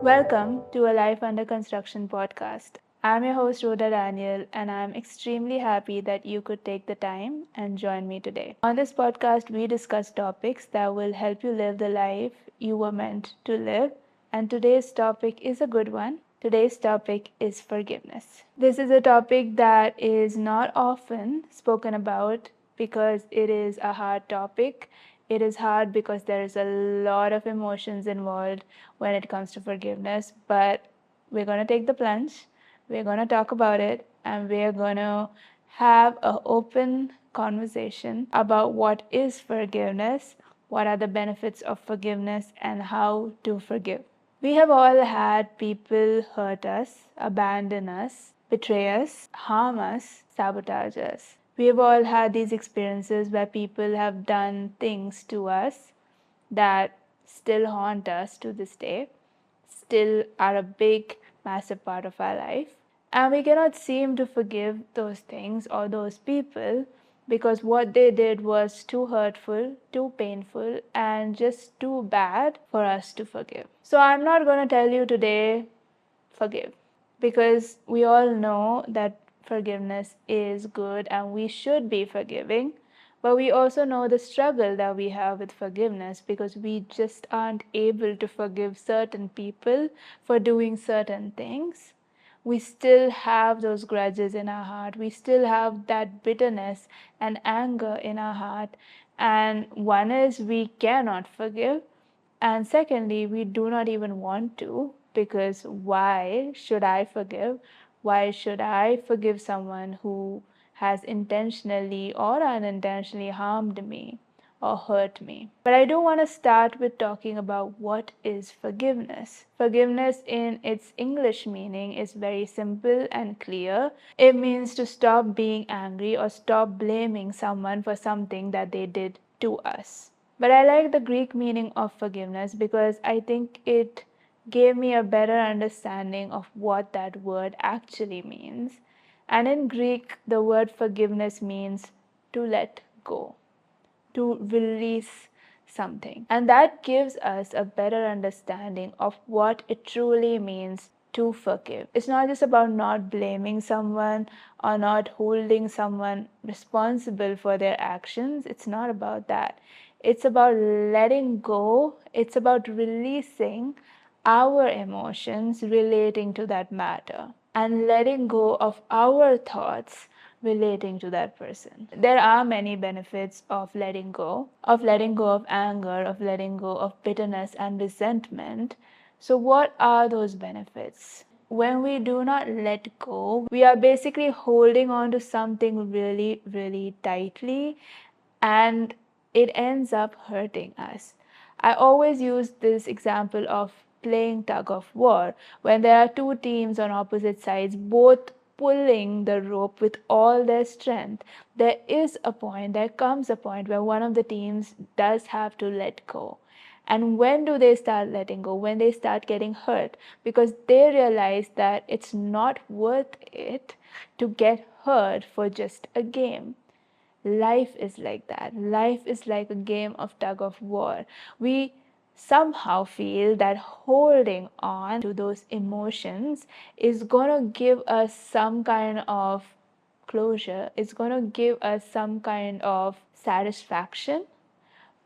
Welcome to a Life Under Construction podcast. I'm your host, Rhoda Daniel, and I'm extremely happy that you could take the time and join me today. On this podcast, we discuss topics that will help you live the life you were meant to live, and today's topic is a good one. Today's topic is forgiveness. This is a topic that is not often spoken about because it is a hard topic. It is hard because there is a lot of emotions involved when it comes to forgiveness, but we're going to take the plunge. We're going to talk about it, and we're going to have an open conversation about what is forgiveness, what are the benefits of forgiveness, and how to forgive. We have all had people hurt us, abandon us, betray us, harm us, sabotage us. We have all had these experiences where people have done things to us that still haunt us to this day, still are a big, massive part of our life. And we cannot seem to forgive those things or those people because what they did was too hurtful, too painful, and just too bad for us to forgive. So I'm not going to tell you today, forgive, because we all know that forgiveness is good and we should be forgiving. But we also know the struggle that we have with forgiveness because we just aren't able to forgive certain people for doing certain things. We still have those grudges in our heart. We still have that bitterness and anger in our heart. And one is we cannot forgive. And secondly, we do not even want to, because why should I forgive? Why should I forgive someone who has intentionally or unintentionally harmed me or hurt me? But I do want to start with talking about what is forgiveness. Forgiveness, in its English meaning, is very simple and clear. It means to stop being angry or stop blaming someone for something that they did to us. But I like the Greek meaning of forgiveness because I think it gave me a better understanding of what that word actually means. And in Greek, the word forgiveness means to let go, to release something. And that gives us a better understanding of what it truly means to forgive. It's not just about not blaming someone or not holding someone responsible for their actions. It's not about that. It's about letting go. It's about releasing our emotions relating to that matter and letting go of our thoughts relating to that person. There are many benefits of letting go of anger, of letting go of bitterness and resentment. So, what are those benefits? When we do not let go, we are basically holding on to something really, really tightly, and it ends up hurting us. I always use this example of playing tug of war. When there are two teams on opposite sides, both pulling the rope with all their strength, there comes a point where one of the teams does have to let go. And when do they start letting go? When they start getting hurt, because they realize that it's not worth it to get hurt for just a game. Life is like that. Life is like a game of tug of war. We somehow feel that holding on to those emotions is going to give us some kind of closure, it's going to give us some kind of satisfaction.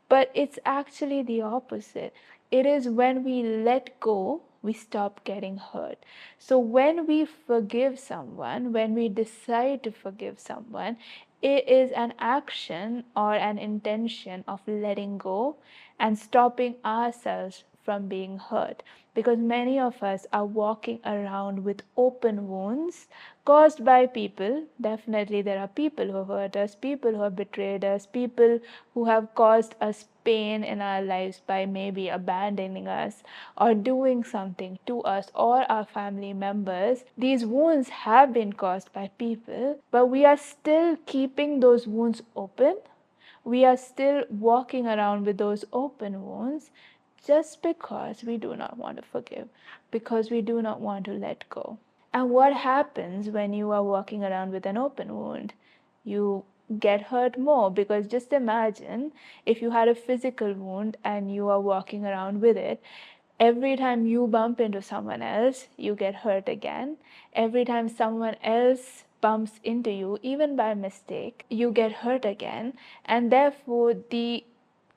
But it's actually the opposite. It is when we let go, we stop getting hurt. So when we forgive someone, when we decide to forgive someone, it is an action or an intention of letting go and stopping ourselves from being hurt, because many of us are walking around with open wounds caused by people. Definitely, there are people who have hurt us, people who have betrayed us, people who have caused us pain in our lives by maybe abandoning us or doing something to us or our family members. These wounds have been caused by people, but we are still keeping those wounds open. We are still walking around with those open wounds just because we do not want to forgive, because we do not want to let go. And what happens when you are walking around with an open wound? You get hurt more, because just imagine if you had a physical wound and you are walking around with it. Every time you bump into someone else, you get hurt again. Every time someone else bumps into you, even by mistake, you get hurt again. And therefore, the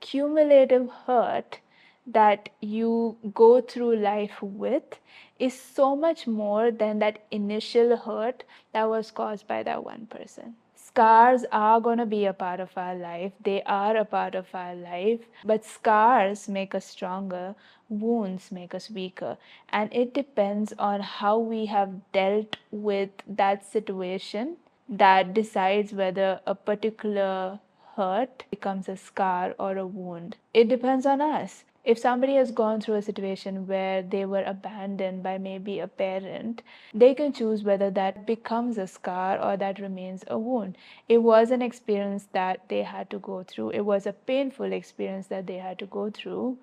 cumulative hurt that you go through life with is so much more than that initial hurt that was caused by that one person. Scars are going to be a part of our life. They are a part of our life. But scars make us stronger, wounds make us weaker. And it depends on how we have dealt with that situation that decides whether a particular hurt becomes a scar or a wound. It depends on us. If somebody has gone through a situation where they were abandoned by maybe a parent, they can choose whether that becomes a scar or that remains a wound. It was an experience that they had to go through. It was a painful experience that they had to go through.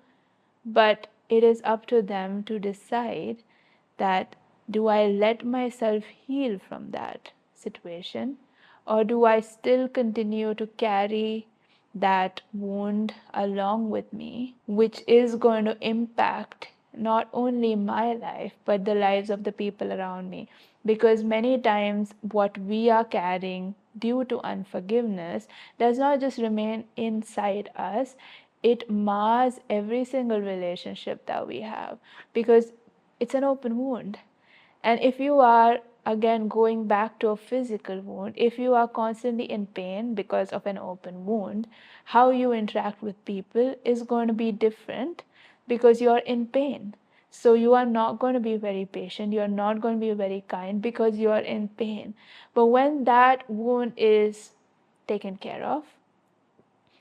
But it is up to them to decide that, do I let myself heal from that situation, or do I still continue to carry that wound along with me, which is going to impact not only my life but the lives of the people around me? Because many times what we are carrying due to unforgiveness does not just remain inside us, it mars every single relationship that we have, because it's an open wound. And if you are, again, going back to a physical wound, if you are constantly in pain because of an open wound, how you interact with people is going to be different because you are in pain. So you are not going to be very patient, you are not going to be very kind because you are in pain. But when that wound is taken care of,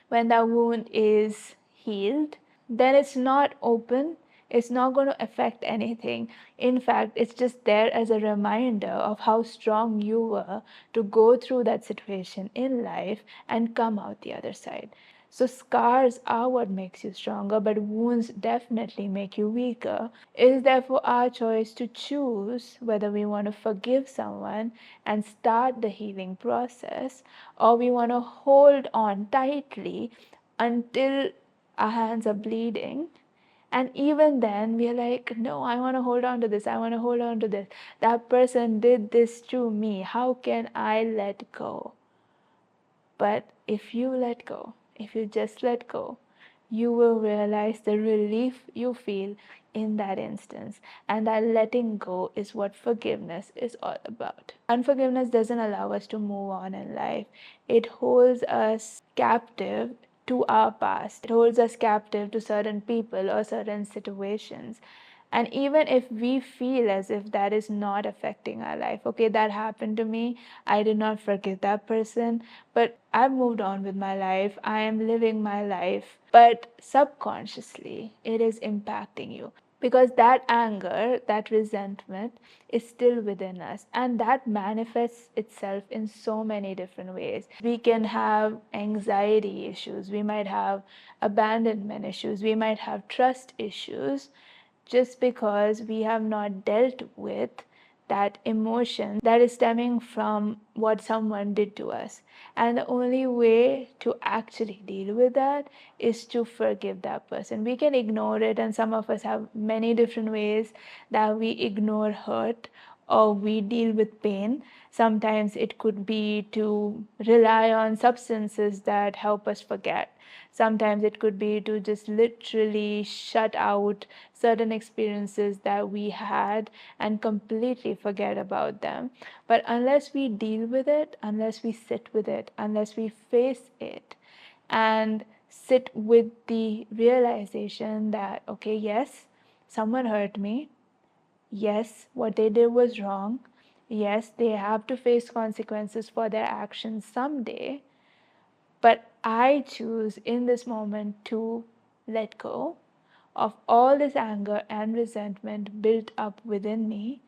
when that wound is healed, then it's not open, it's not going to affect anything. In fact, it's just there as a reminder of how strong you were to go through that situation in life and come out the other side. So, scars are what makes you stronger, but wounds definitely make you weaker. It is therefore our choice to choose whether we want to forgive someone and start the healing process, or we want to hold on tightly until our hands are bleeding. And even then, we're like, no, I want to hold on to this. I want to hold on to this. That person did this to me. How can I let go? But if you let go, if you just let go, you will realize the relief you feel in that instance. And that letting go is what forgiveness is all about. Unforgiveness doesn't allow us to move on in life, it holds us captive to our past, it holds us captive to certain people or certain situations. And even if we feel as if that is not affecting our life, okay, that happened to me, I did not forgive that person, but I've moved on with my life, I am living my life, but subconsciously it is impacting you. Because that anger, that resentment is still within us, and that manifests itself in so many different ways. We can have anxiety issues, we might have abandonment issues, we might have trust issues, just because we have not dealt with that emotion that is stemming from what someone did to us. And the only way to actually deal with that is to forgive that person. We can ignore it, and some of us have many different ways that we ignore hurt or we deal with pain. Sometimes it could be to rely on substances that help us forget. Sometimes it could be to just literally shut out certain experiences that we had and completely forget about them. But unless we deal with it, unless we sit with it, unless we face it and sit with the realization that, okay, yes, someone hurt me. Yes, what they did was wrong. Yes, they have to face consequences for their actions someday. But I choose in this moment to let go of all this anger and resentment built up within me.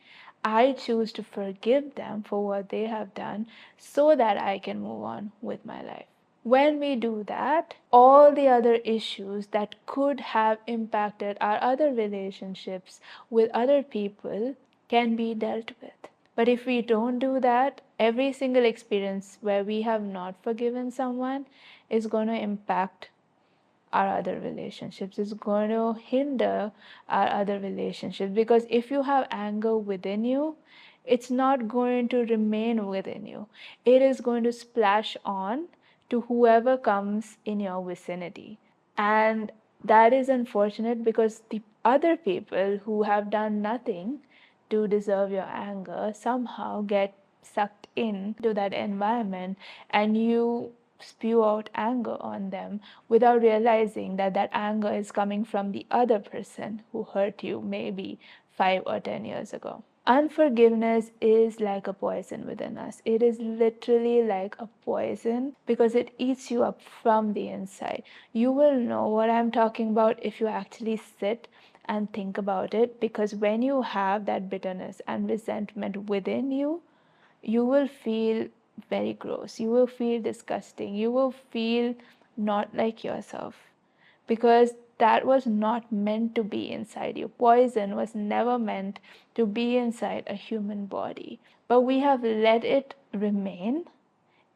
I choose to forgive them for what they have done so that I can move on with my life. When we do that, all the other issues that could have impacted our other relationships with other people can be dealt with. But if we don't do that, every single experience where we have not forgiven someone is going to impact our other relationships. It's going to hinder our other relationships, because if you have anger within you, it's not going to remain within you. It is going to splash on to whoever comes in your vicinity. And that is unfortunate, because the other people who have done nothing to deserve your anger somehow get sucked into that environment, and you spew out anger on them without realizing that that anger is coming from the other person who hurt you maybe 5 or 10 years ago. Unforgiveness is like a poison within us. It is literally like a poison, because it eats you up from the inside. You will know what I'm talking about if you actually sit and think about it, because when you have that bitterness and resentment within you, you will feel very gross. You will feel disgusting. You will feel not like yourself, because that was not meant to be inside you. Poison was never meant to be inside a human body, but we have let it remain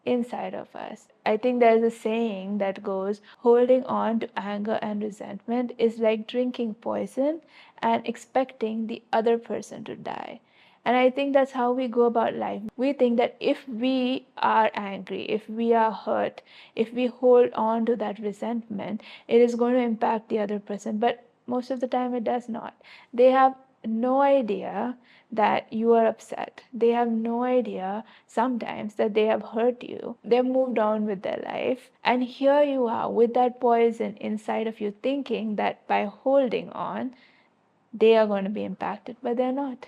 inside of us. I think there's a saying that goes, holding on to anger and resentment is like drinking poison and expecting the other person to die. And I think that's how we go about life. We think that if we are angry, if we are hurt, if we hold on to that resentment, it is going to impact the other person. But most of the time, it does not. They have no idea that you are upset. They have no idea sometimes that they have hurt you. They've moved on with their life. And here you are with that poison inside of you, thinking that by holding on, they are going to be impacted, but they're not.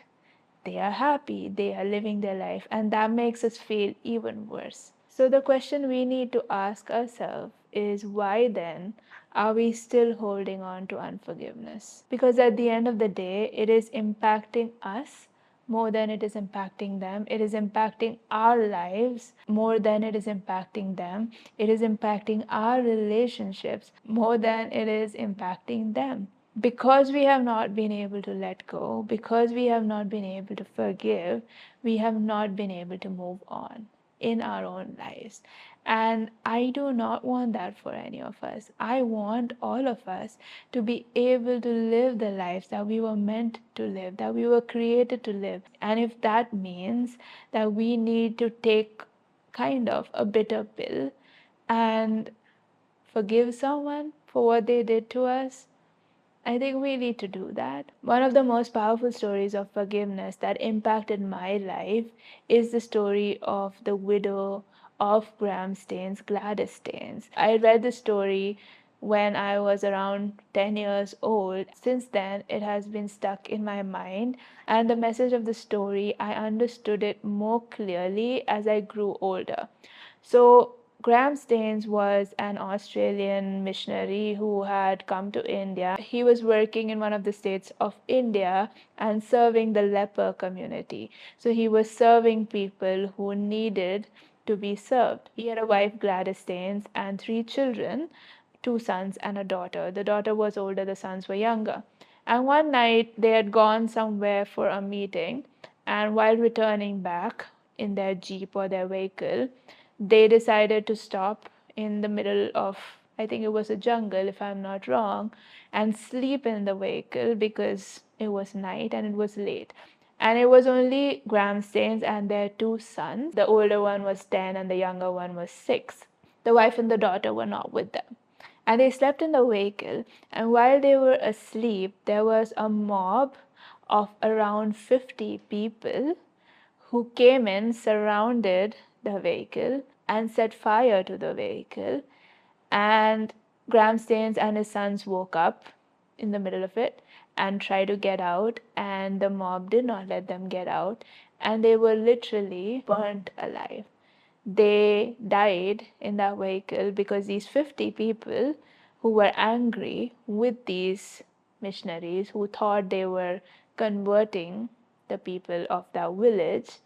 They are happy, they are living their life, and that makes us feel even worse. So, the question we need to ask ourselves is, why then are we still holding on to unforgiveness? Because at the end of the day, it is impacting us more than it is impacting them. It is impacting our lives more than it is impacting them. It is impacting our relationships more than it is impacting them. Because we have not been able to let go, because we have not been able to forgive, we have not been able to move on in our own lives. And I do not want that for any of us. I want all of us to be able to live the lives that we were meant to live, that we were created to live. And if that means that we need to take kind of a bitter pill and forgive someone for what they did to us, I think we need to do that. One of the most powerful stories of forgiveness that impacted my life is the story of the widow of Graham Staines, Gladys Staines. I read the story when I was around 10 years old. Since then, it has been stuck in my mind, and the message of the story, I understood it more clearly as I grew older. So, Graham Staines was an Australian missionary who had come to India. He was working in one of the states of India and serving the leper community. So he was serving people who needed to be served. He had a wife, Gladys Staines, and 3 children, 2 sons and a daughter. The daughter was older, the sons were younger. And one night they had gone somewhere for a meeting, and while returning back in their jeep or their vehicle, they decided to stop in the middle of, I think it was a jungle, if I'm not wrong, and sleep in the vehicle because it was night and it was late. And it was only Graham Staines and their 2 sons. The older one was 10 and the younger one was 6. The wife and the daughter were not with them. And they slept in the vehicle. And while they were asleep, there was a mob of around 50 people who came in, surrounded the vehicle, and set fire to the vehicle. And Graham Staines and his sons woke up in the middle of it and tried to get out, and the mob did not let them get out, and they were literally burnt alive. They died in that vehicle because these 50 people who were angry with these missionaries, who thought they were converting the people of that village,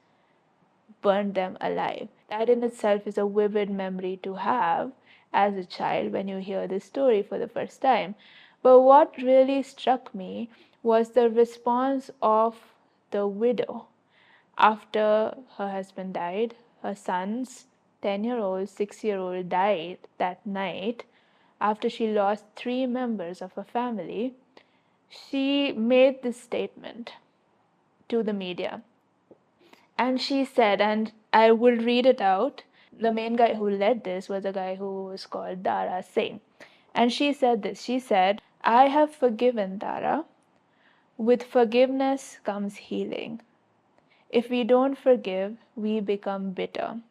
burned them alive. That in itself is a vivid memory to have as a child when you hear this story for the first time. But what really struck me was the response of the widow after her husband died. Her sons, 10-year-old, 6-year-old, died that night. after she lost 3 members of her family, she made this statement to the media. And she said, and I will read it out. The main guy who led this was a guy who was called Dara Singh. And she said this. She said, "I have forgiven Dara. With forgiveness comes healing. If we don't forgive, we become bitter.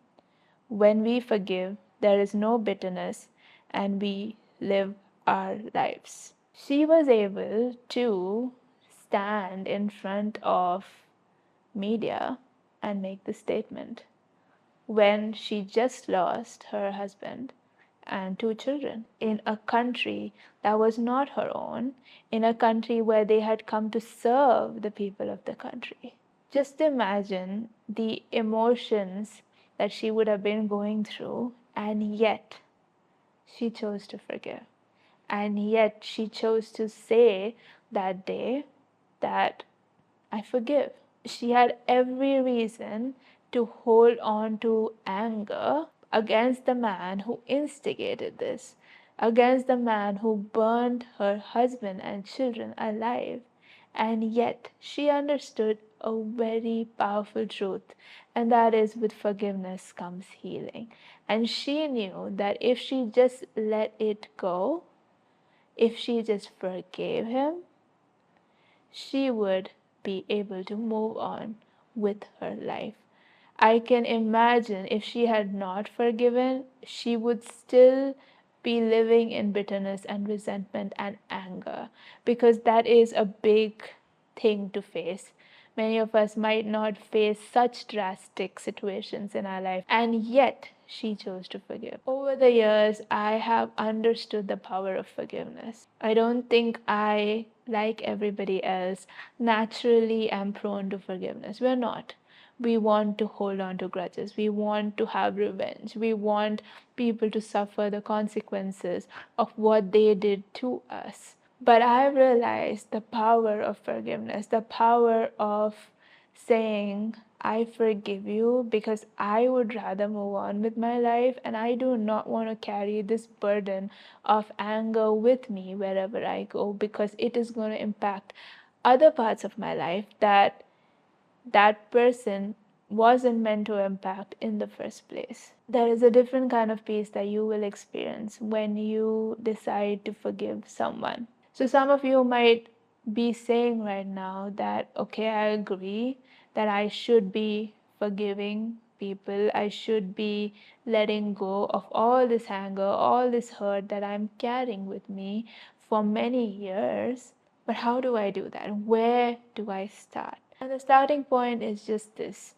When we forgive, there is no bitterness and we live our lives." She was able to stand in front of media and make the statement when she just lost her husband and 2 children in a country that was not her own, in a country where they had come to serve the people of the country. Just imagine the emotions that she would have been going through, and yet she chose to forgive. And yet she chose to say that day that I forgive. She had every reason to hold on to anger against the man who instigated this, against the man who burned her husband and children alive. And yet she understood a very powerful truth, and that is, with forgiveness comes healing. And she knew that if she just let it go, if she just forgave him, she would be able to move on with her life. I can imagine if she had not forgiven, she would still be living in bitterness and resentment and anger, because that is a big thing to face. Many of us might not face such drastic situations in our life, and yet she chose to forgive. Over the years, I have understood the power of forgiveness. I don't think I, like everybody else, naturally am prone to forgiveness. We're not. We want to hold on to grudges. We want to have revenge. We want people to suffer the consequences of what they did to us. But I realized the power of forgiveness, the power of saying, I forgive you because I would rather move on with my life, and I do not want to carry this burden of anger with me wherever I go, because it is going to impact other parts of my life that that person wasn't meant to impact in the first place. There is a different kind of peace that you will experience when you decide to forgive someone. So some of you might be saying right now that, okay, I agree that I should be forgiving people. I should be letting go of all this anger, all this hurt that I'm carrying with me for many years. But how do I do that? Where do I start? And the starting point is just this.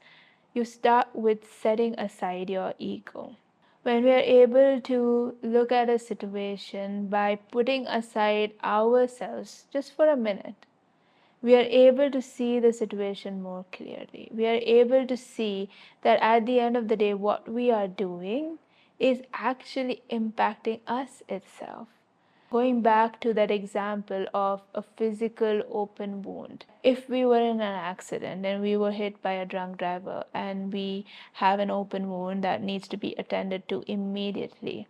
You start with setting aside your ego. When we are able to look at a situation by putting aside ourselves just for a minute, we are able to see the situation more clearly. We are able to see that at the end of the day, what we are doing is actually impacting us itself. Going back to that example of a physical open wound. If we were in an accident and we were hit by a drunk driver and we have an open wound that needs to be attended to immediately,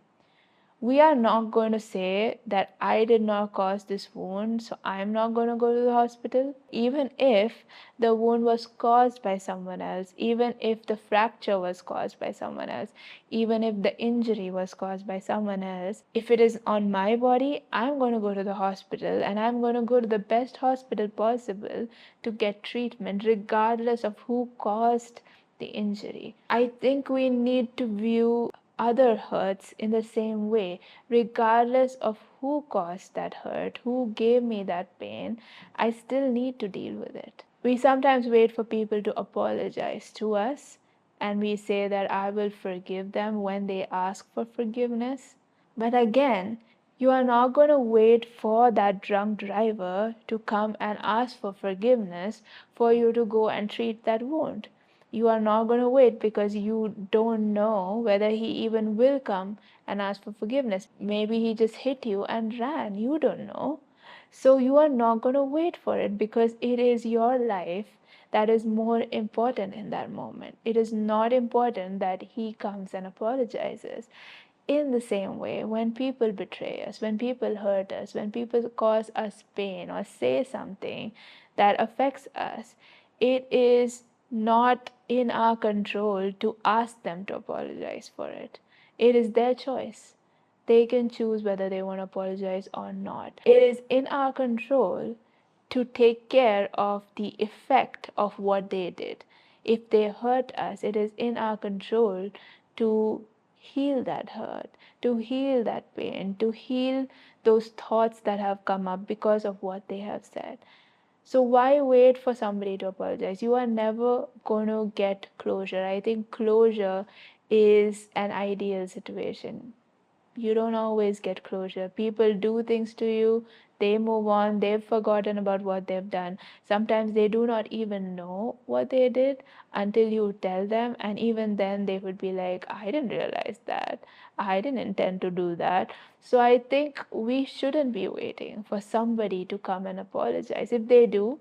we are not going to say that I did not cause this wound, so I'm not going to go to the hospital. Even if the wound was caused by someone else, even if the fracture was caused by someone else, even if the injury was caused by someone else, if it is on my body, I'm going to go to the hospital, and I'm going to go to the best hospital possible to get treatment, regardless of who caused the injury. I think we need to view other hurts in the same way, regardless of who caused that hurt, who gave me that pain. I still need to deal with it. We sometimes wait for people to apologize to us, and we say that I will forgive them when they ask for forgiveness. But again, you are not going to wait for that drunk driver to come and ask for forgiveness for you to go and treat that wound. You are not going to wait, because you don't know whether he even will come and ask for forgiveness. Maybe he just hit you and ran. You don't know. So you are not going to wait for it, because it is your life that is more important in that moment. It is not important that he comes and apologizes. in the same way, when people betray us, when people hurt us, when people cause us pain or say something that affects us, it is not in our control to ask them to apologize for it. It is their choice. They can choose whether they want to apologize or not. It is in our control to take care of the effect of what they did. If they hurt us, it is in our control to heal that hurt, to heal that pain, to heal those thoughts that have come up because of what they have said. So why wait for somebody to apologize? You are never going to get closure. I think closure is an ideal situation. You don't always get closure. People do things to you, they move on, they've forgotten about what they've done. Sometimes they do not even know what they did until you tell them, and even then they would be like, I didn't realize that. I didn't intend to do that. So I think we shouldn't be waiting for somebody to come and apologize. If they do,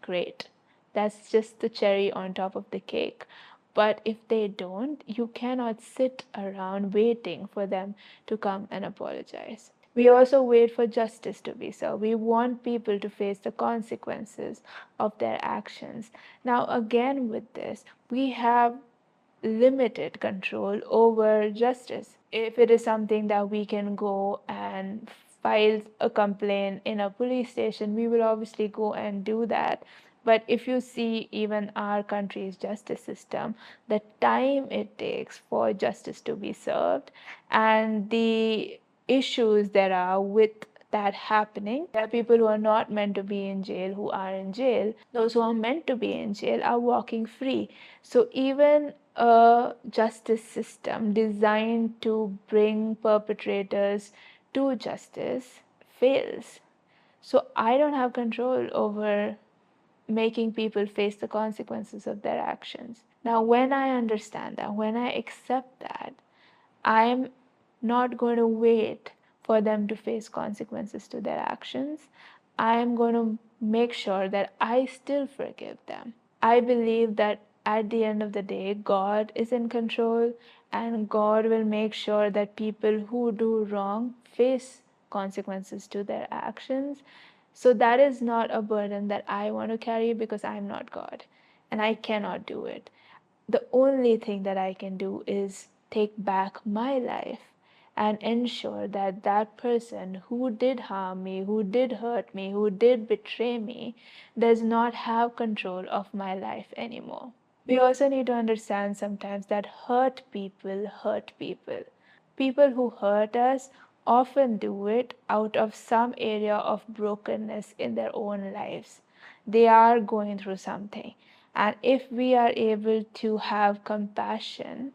great. That's just the cherry on top of the cake. But if they don't, you cannot sit around waiting for them to come and apologize. We also wait for justice to be served. We want people to face the consequences of their actions. Now, again, with this, we have limited control over justice. If it is something that we can go and file a complaint in a police station, we will obviously go and do that. But if you see even our country's justice system, the time it takes for justice to be served and the issues there are with that happening. There are people who are not meant to be in jail who are in jail. Those who are meant to be in jail are walking free. So even a justice system designed to bring perpetrators to justice fails. So I don't have control over making people face the consequences of their actions. Now, when I understand that, when I accept that, I'm not going to wait for them to face consequences to their actions. I am going to make sure that I still forgive them. I believe that at the end of the day, God is in control and God will make sure that people who do wrong face consequences to their actions. So that is not a burden that I want to carry because I'm not God and I cannot do it. The only thing that I can do is take back my life and ensure that that person who did harm me, who did hurt me, who did betray me, does not have control of my life anymore. We also need to understand sometimes that hurt people hurt people. People who hurt us often do it out of some area of brokenness in their own lives. They are going through something. And if we are able to have compassion,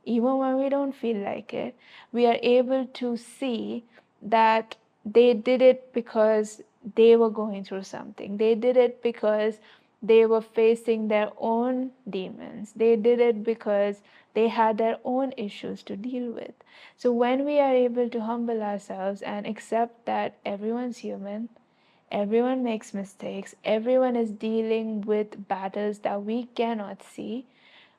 even when we don't feel like it, we are able to see that they did it because they were going through something. They did it because they were facing their own demons. They did it because they had their own issues to deal with. So when we are able to humble ourselves and accept that everyone's human, everyone makes mistakes, everyone is dealing with battles that we cannot see,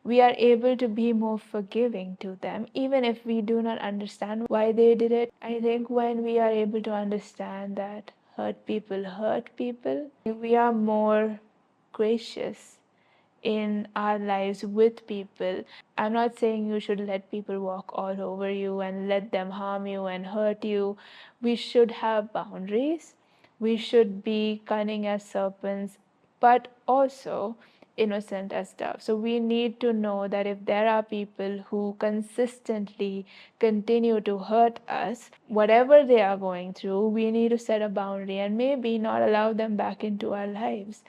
we are able to be more forgiving to them, even if we do not understand why they did it. I think when we are able to understand that hurt people, we are more gracious in our lives with people. I'm not saying you should let people walk all over you and let them harm you and hurt you. We should have boundaries. We should be cunning as serpents, but also innocent as doves. So we need to know that if there are people who consistently continue to hurt us, whatever they are going through, we need to set a boundary and maybe not allow them back into our lives.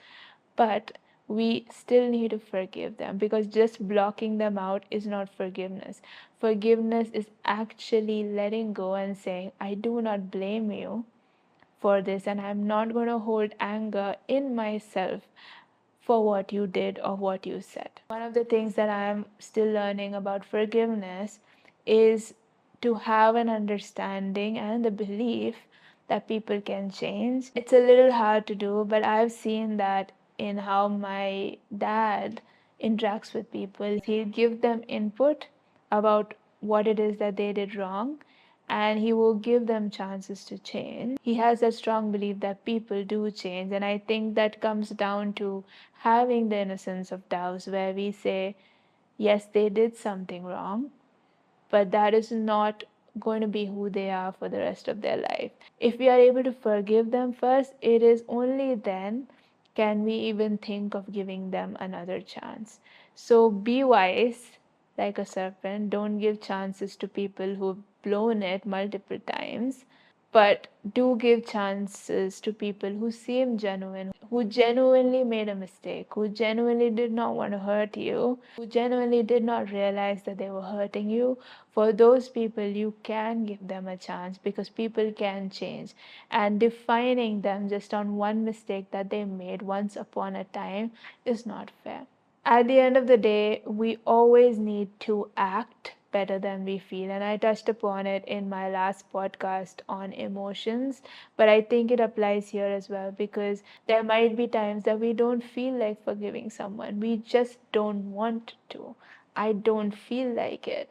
But we still need to forgive them because just blocking them out is not forgiveness. Forgiveness is actually letting go and saying, I do not blame you for this, and I'm not going to hold anger in myself for what you did or what you said. One of the things that I'm still learning about forgiveness is to have an understanding and the belief that people can change. It's a little hard to do, but I've seen that in how my dad interacts with people. He'll give them input about what it is that they did wrong, and he will give them chances to change. He has a strong belief that people do change, and I think that comes down to having the innocence of doubts, where we say, yes, they did something wrong, but that is not going to be who they are for the rest of their life. If we are able to forgive them first, it is only then can we even think of giving them another chance. So be wise like a serpent. Don't give chances to people who've blown it multiple times, but do give chances to people who seem genuine, who genuinely made a mistake, who genuinely did not want to hurt you, who genuinely did not realize that they were hurting you. For those people, you can give them a chance because people can change. And defining them just on one mistake that they made once upon a time is not fair. At the end of the day, we always need to act better than we feel. And I touched upon it in my last podcast on emotions, but I think it applies here as well because there might be times that we don't feel like forgiving someone. We just don't want to. I don't feel like it.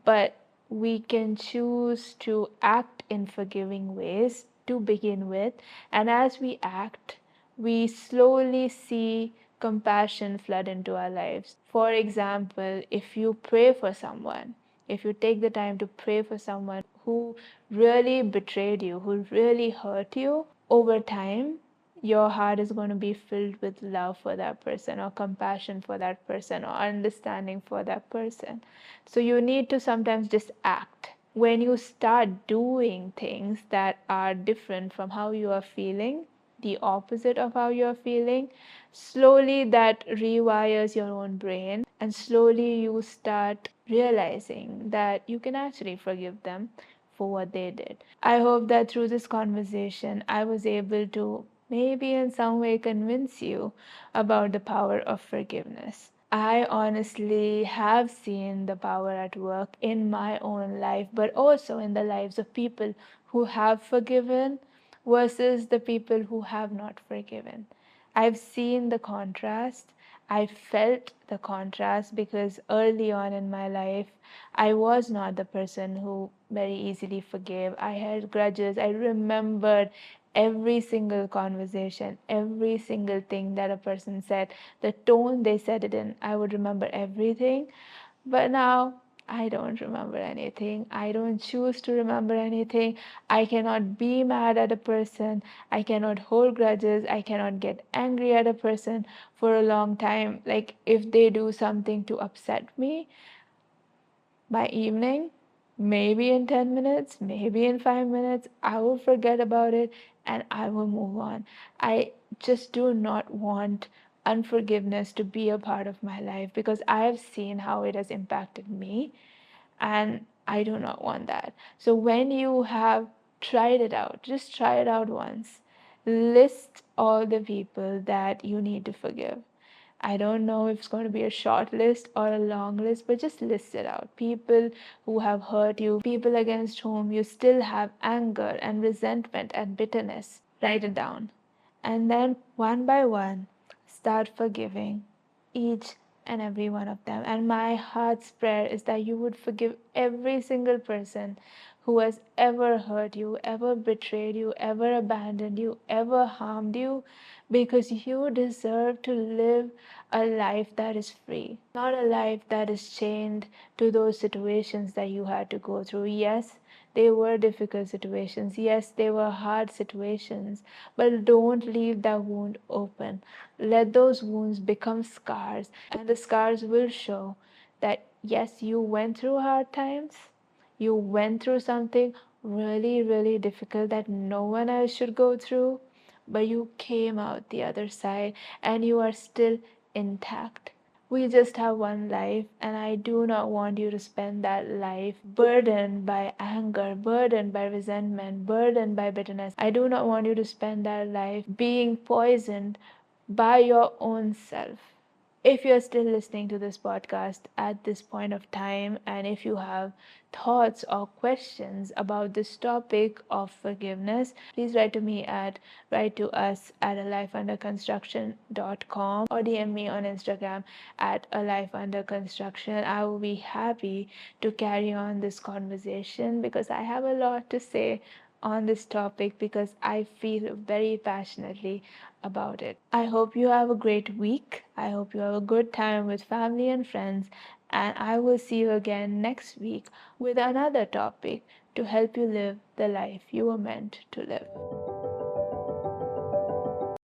But we can choose to act in forgiving ways to begin with. And as we act, we slowly see compassion flood into our lives. For example, if you pray for someone, if you take the time to pray for someone who really betrayed you, who really hurt you, over time, your heart is going to be filled with love for that person, or compassion for that person, or understanding for that person. So you need to sometimes just act. When you start doing things that are different from how you are feeling, the opposite of how you're feeling, slowly that rewires your own brain, and slowly you start realizing that you can actually forgive them for what they did. I hope that through this conversation, I was able to maybe in some way convince you about the power of forgiveness. I honestly have seen the power at work in my own life, but also in the lives of people who have forgiven versus the people who have not forgiven. I've seen the contrast. I felt the contrast because early on in my life, I was not the person who very easily forgave. I had grudges. I remembered every single conversation, every single thing that a person said, the tone they said it in. I would remember everything. But now I don't remember anything. I don't choose to remember anything. I cannot be mad at a person. I cannot hold grudges. I cannot get angry at a person for a long time. Like if they do something to upset me, by evening, maybe in 10 minutes, maybe in 5 minutes, I will forget about it and I will move on. I just do not want unforgiveness to be a part of my life because I have seen how it has impacted me, and I do not want that. So when you have tried it out, just try it out once. List all the people that you need to forgive. I don't know if it's going to be a short list or a long list, but just list it out. People who have hurt you, people against whom you still have anger and resentment and bitterness. Write it down. And then one by one, start forgiving each and every one of them. And my heart's prayer is that you would forgive every single person who has ever hurt you, ever betrayed you, ever abandoned you, ever harmed you, because you deserve to live a life that is free, not a life that is chained to those situations that you had to go through. Yes, they were difficult situations. Yes, they were hard situations, but don't leave that wound open. Let those wounds become scars, and the scars will show that yes, you went through hard times, you went through something really, really difficult that no one else should go through, but you came out the other side and you are still intact. We just have one life, and I do not want you to spend that life burdened by anger, burdened by resentment, burdened by bitterness. I do not want you to spend that life being poisoned by your own self. If you're still listening to this podcast at this point of time, and if you have thoughts or questions about this topic of forgiveness, please write to us at alifeunderconstruction.com or DM me on Instagram at alifeunderconstruction. I will be happy to carry on this conversation because I have a lot to say on this topic because I feel very passionately about it. I hope you have a great week. I hope you have a good time with family and friends, and I will see you again next week with another topic to help you live the life you were meant to live.